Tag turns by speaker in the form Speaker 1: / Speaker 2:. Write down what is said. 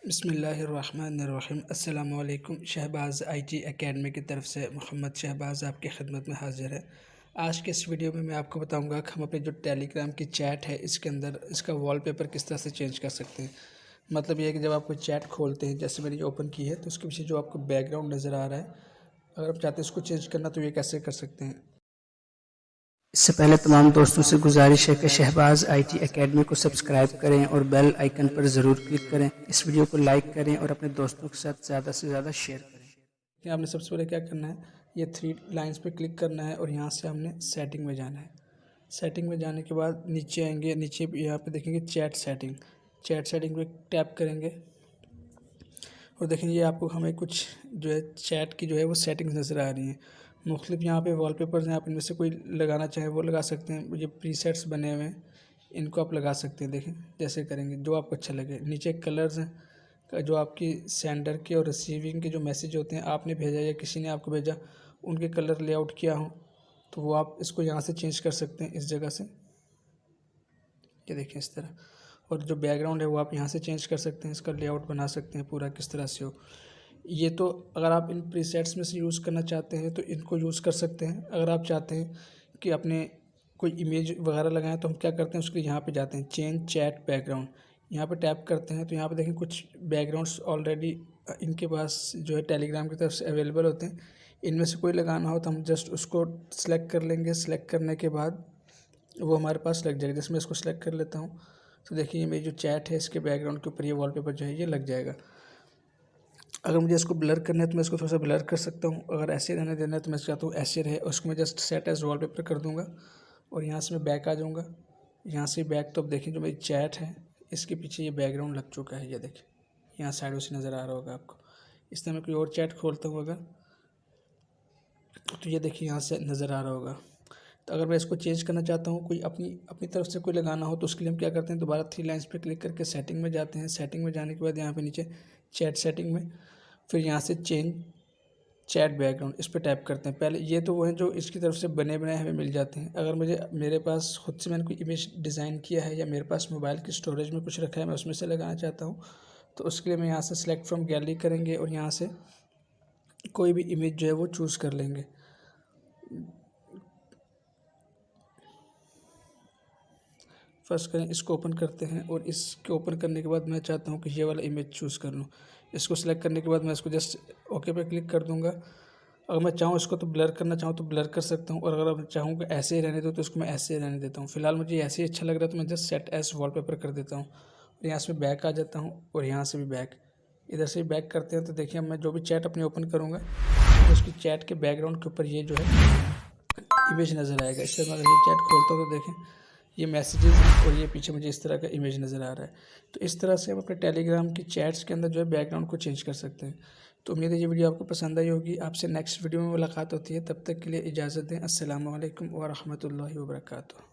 Speaker 1: बिस्मिल्लाहिर्रहमानिर्रहीम। अस्सलामु अलैकुम। शहबाज़ आईटी एकेडमी की तरफ से मोहम्मद शहबाज़ आपकी खिदमत में हाज़िर है। आज के इस वीडियो में मैं आपको बताऊंगा कि हम अपने जो टेलीग्राम की चैट है इसके अंदर इसका वॉलपेपर किस तरह से चेंज कर सकते हैं। मतलब ये है कि जब आप कोई चैट खोलते हैं, जैसे मैंने ये ओपन की है, तो उसके पीछे जो आपको बैकग्राउंड नज़र आ रहा है, अगर आप चाहते हैं इसको चेंज करना तो ये कैसे कर सकते हैं। इससे पहले तमाम दोस्तों से गुजारिश है कि शहबाज़ आईटी एकेडमी को सब्सक्राइब करें और बेल आइकन पर ज़रूर क्लिक करें। इस वीडियो को लाइक करें और अपने दोस्तों के साथ ज़्यादा से ज़्यादा शेयर करें। कि आपने सबसे पहले क्या करना है, ये 3 लाइंस पे क्लिक करना है और यहाँ से हमने सेटिंग में जाना है। सेटिंग में जाने के बाद नीचे आएंगे, नीचे यहाँ पे देखेंगे चैट सेटिंग। चैट सेटिंग पे टैप करेंगे और देखेंगे आपको हमें कुछ जो है चैट की जो है वो सेटिंग्स नज़र आ रही हैं। मुख्तलिफ यहाँ पे वॉलपेपर्स हैं, आप इनमें से कोई लगाना चाहें वो लगा सकते हैं। ये प्रीसेट्स बने हुए हैं, इनको आप लगा सकते हैं। देखें जैसे करेंगे जो आपको अच्छा लगे। नीचे कलर्स हैं, जो आपकी सेंडर के और रिसीविंग के जो मैसेज होते हैं, आपने भेजा या किसी ने आपको भेजा, उनके कलर लेआउट किया हो तो वो आप इसको यहाँ से चेंज कर सकते हैं, इस जगह से। ये देखें इस तरह। और जो बैकग्राउंड है वो आप यहाँ से चेंज कर सकते हैं, इसका लेआउट बना सकते हैं पूरा किस तरह से हो। ये तो अगर आप इन प्रीसेट्स में से यूज़ करना चाहते हैं तो इनको यूज़ कर सकते हैं। अगर आप चाहते हैं कि अपने कोई इमेज वगैरह लगाएं तो हम क्या करते हैं, उसके यहाँ पे जाते हैं चेंज चैट बैकग्राउंड, यहाँ पे टैप करते हैं तो यहाँ पे देखें कुछ बैकग्राउंड्स ऑलरेडी इनके पास जो है टेलीग्राम की तरफ से अवेलेबल होते हैं। इनमें से कोई लगाना हो तो हम जस्ट उसको सिलेक्ट कर लेंगे। सिलेक्ट करने के बाद वो हमारे पास लग जाएगा। जैसे मैं इसको सिलेक्ट कर लेता हूँ तो देखिए मेरी जो चैट है इसके बैकग्राउंड के ऊपर ये वॉलपेपर जो है ये लग जाएगा। अगर मुझे इसको ब्लर करना है तो मैं इसको थोड़ा सा ब्लर कर सकता हूँ। अगर ऐसे रहने देना है तो मैं चाहता हूँ ऐसे रहे, उसको मैं जस्ट सेट एज वॉलपेपर कर दूँगा और यहाँ से मैं बैक आ जाऊँगा। यहाँ से बैक तो अब देखें जो मेरी चैट है इसके पीछे ये बैकग्राउंड लग चुका है। ये देखें यहाँ साइडों से नज़र आ रहा होगा आपको। इस तरह मैं कोई और चैट खोलता हूँ अगर, तो ये देखिए यहाँ से नज़र आ रहा होगा। तो अगर मैं इसको चेंज करना चाहता हूँ, कोई अपनी तरफ से कोई लगाना हो तो उसके लिए हम क्या करते हैं, दोबारा 3 लाइन्स पे क्लिक करके सेटिंग में जाते हैं। सेटिंग में जाने के बाद यहाँ पे नीचे चैट सेटिंग में फिर यहाँ से चेंज चैट बैकग्राउंड इस पर टैप करते हैं। पहले ये तो वो हैं जो इसकी तरफ से बने बनाए हमें मिल जाते हैं। अगर मेरे पास खुद से मैंने कोई इमेज डिज़ाइन किया है या मेरे पास मोबाइल की स्टोरेज में कुछ रखा है, मैं उसमें से लगाना चाहता हूँ, तो उसके लिए मैं यहाँ से सिलेक्ट फ्रॉम गैलरी करेंगे और यहाँ से कोई भी इमेज जो है वो चूज़ कर लेंगे। फर्स्ट करें इसको ओपन करते हैं और इसके ओपन करने के बाद मैं चाहता हूँ कि ये वाला इमेज चूज़ कर लूँ। इसको सेलेक्ट करने के बाद मैं इसको जस्ट ओके पे क्लिक कर दूँगा। अगर मैं चाहूँ इसको तो ब्लर करना चाहूँ तो ब्लर कर सकता हूँ, और अगर मैं चाहूँ कि ऐसे ही रहने दो तो इसको मैं ऐसे ही रहने देता हूँ। फिलहाल मुझे ऐसे ही अच्छा लग रहा है तो मैं जस्ट सेट एज वॉलपेपर कर देता हूँ और यहाँ से बैक आ जाता हूँ और यहाँ से भी बैक, इधर से भी बैक करते हैं। तो देखिए मैं जो भी चैट अपनी ओपन करूँगा तो उसकी चैट के बैकग्राउंड के ऊपर ये जो है इमेज नज़र आएगा। इससे मैं अगर ये चैट खोलता हूँ तो देखें ये मैसेजेस हैं और ये पीछे मुझे इस तरह का इमेज नज़र आ रहा है। तो इस तरह से हम अपने टेलीग्राम की चैट्स के अंदर जो है बैकग्राउंड को चेंज कर सकते हैं। तो उम्मीद है ये वीडियो आपको पसंद आई होगी। आपसे नेक्स्ट वीडियो में मुलाकात होती है, तब तक के लिए इजाज़त दें। अस्सलामु अलैकुम व रहमतुल्लाहि व बरकातुहू।